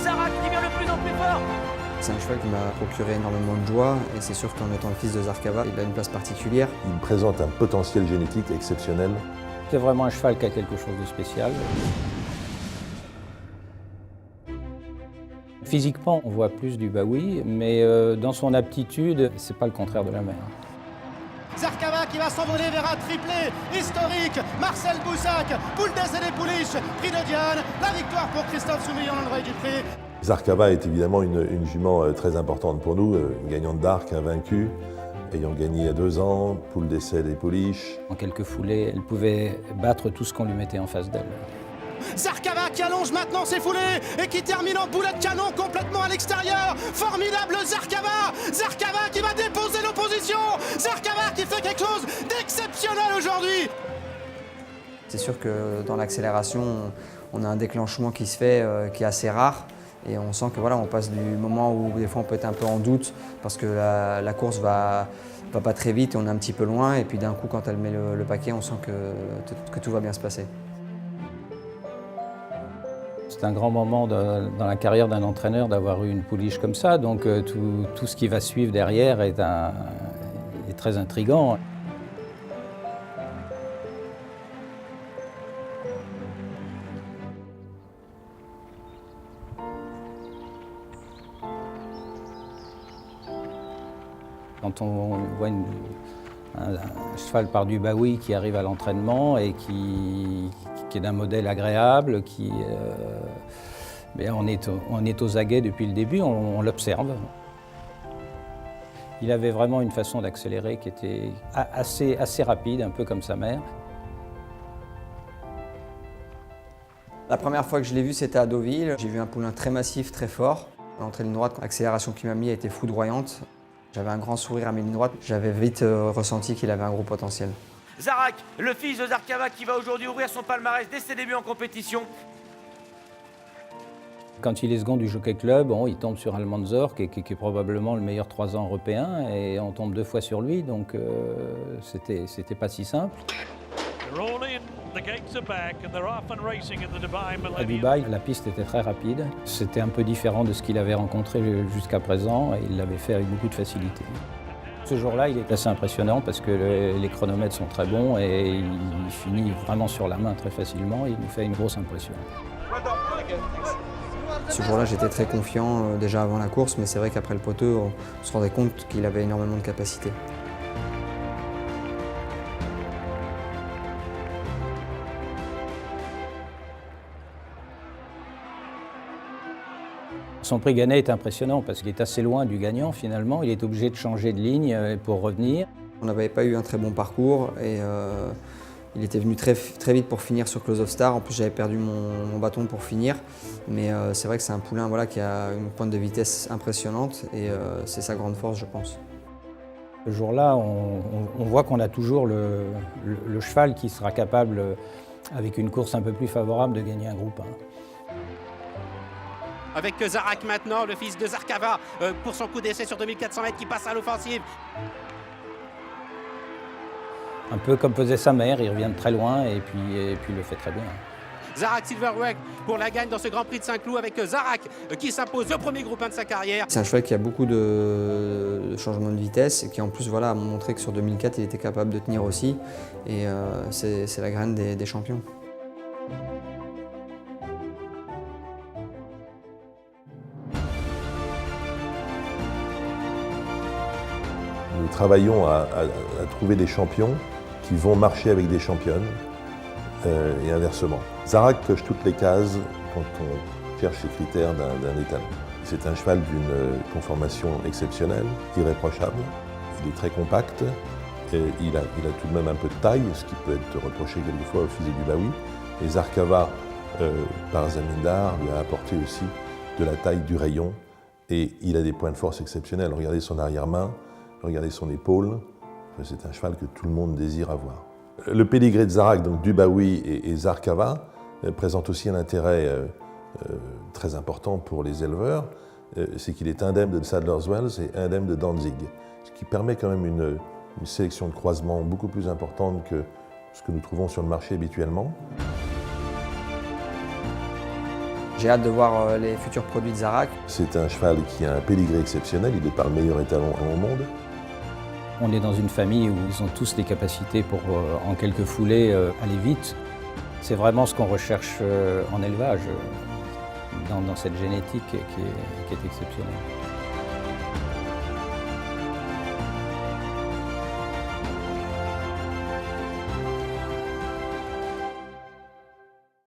Zarak qui devient de plus en plus fort. C'est un cheval qui m'a procuré énormément de joie et c'est sûr qu'en étant le fils de Zarkava, il a une place particulière. Il présente un potentiel génétique exceptionnel. C'est vraiment un cheval qui a quelque chose de spécial. Physiquement, on voit plus du Baoui, mais dans son aptitude, c'est pas le contraire de la mère. Zarkava qui va s'envoler vers un triplé historique. Marcel Boussac, Pouldes et les Pouliches, prix de Diane. La victoire pour Christophe Soumillon dans le Roi du Prix. Zarkava est évidemment une jument très importante pour nous, gagnante d'Arc, invaincue, ayant gagné il y a 2 ans, poule d'essai des Pouliches. En quelques foulées, elle pouvait battre tout ce qu'on lui mettait en face d'elle. Zarkava qui allonge maintenant ses foulées et qui termine en boulet de canon complètement à l'extérieur. Formidable Zarkava. Zarkava qui va déposer l'opposition. Zarkava qui fait quelque chose d'exceptionnel aujourd'hui. C'est sûr que dans l'accélération, on a un déclenchement qui se fait qui est assez rare. Et on sent que voilà, on passe du moment où des fois on peut être un peu en doute parce que la course va pas très vite et on est un petit peu loin. Et puis d'un coup, quand elle met le paquet, on sent que tout va bien se passer. C'est un grand moment dans la carrière d'un entraîneur d'avoir eu une pouliche comme ça. Donc tout ce qui va suivre derrière est très intriguant. Quand on voit un cheval par du Baoui qui arrive à l'entraînement et qui est d'un modèle agréable, on est aux aguets depuis le début, on l'observe. Il avait vraiment une façon d'accélérer qui était assez rapide, un peu comme sa mère. La première fois que je l'ai vu, c'était à Deauville. J'ai vu un poulain très massif, très fort. L'entrée ligne droite, l'accélération qu'il m'a mis a été foudroyante. J'avais un grand sourire à mes lignes droites. J'avais vite ressenti qu'il avait un gros potentiel. Zarak, le fils de Zarkava qui va aujourd'hui ouvrir son palmarès dès ses débuts en compétition. Quand il est second du Jockey Club, il tombe sur Almanzor, qui est probablement le meilleur 3 ans européen, et on tombe 2 fois sur lui, donc c'était pas si simple. À Dubaï, la piste était très rapide. C'était un peu différent de ce qu'il avait rencontré jusqu'à présent, et il l'avait fait avec beaucoup de facilité. Ce jour-là, il est assez impressionnant parce que les chronomètres sont très bons et il finit vraiment sur la main très facilement. Il nous fait une grosse impression. Ce jour-là, j'étais très confiant déjà avant la course, mais c'est vrai qu'après le poteau, on se rendait compte qu'il avait énormément de capacité. Son prix Gannet est impressionnant parce qu'il est assez loin du gagnant finalement. Il est obligé de changer de ligne pour revenir. On n'avait pas eu un très bon parcours et il était venu très vite pour finir sur Close of Star. En plus, j'avais perdu mon bâton pour finir. Mais c'est vrai que c'est un poulain qui a une pointe de vitesse impressionnante et c'est sa grande force, je pense. Ce jour-là, on voit qu'on a toujours le cheval qui sera capable, avec une course un peu plus favorable, de gagner un groupe 1. Avec Zarak maintenant, le fils de Zarkava, pour son coup d'essai sur 2400 mètres qui passe à l'offensive. Un peu comme faisait sa mère, il revient de très loin et puis il le fait très bien. Zarak Silverweg pour la gagne dans ce Grand Prix de Saint-Cloud avec Zarak qui s'impose le premier groupe 1 de sa carrière. C'est un cheval qui a beaucoup de changements de vitesse et qui en plus a montré que sur 2004 il était capable de tenir aussi et c'est la graine des champions. Nous travaillons à trouver des champions qui vont marcher avec des championnes et inversement. Zarak coche toutes les cases quand on cherche les critères d'un étalon. C'est un cheval d'une conformation exceptionnelle, irréprochable. Il est très compact. Et il a tout de même un peu de taille, ce qui peut être reproché quelquefois au fils du Baoui. Et Zarkava, par Zamindar, lui a apporté aussi de la taille, du rayon. Et il a des points de force exceptionnels. Regardez son arrière-main. Regardez son épaule, c'est un cheval que tout le monde désire avoir. Le pédigré de Zarak, donc du Baoui et Zarkava, présente aussi un intérêt très important pour les éleveurs, c'est qu'il est indemne de Sadler's Wells et indemne de Danzig, ce qui permet quand même une sélection de croisement beaucoup plus importante que ce que nous trouvons sur le marché habituellement. J'ai hâte de voir les futurs produits de Zarak. C'est un cheval qui a un pédigré exceptionnel, il est par le meilleur étalon au monde. On est dans une famille où ils ont tous des capacités pour, en quelques foulées, aller vite. C'est vraiment ce qu'on recherche en élevage, dans cette génétique qui est exceptionnelle.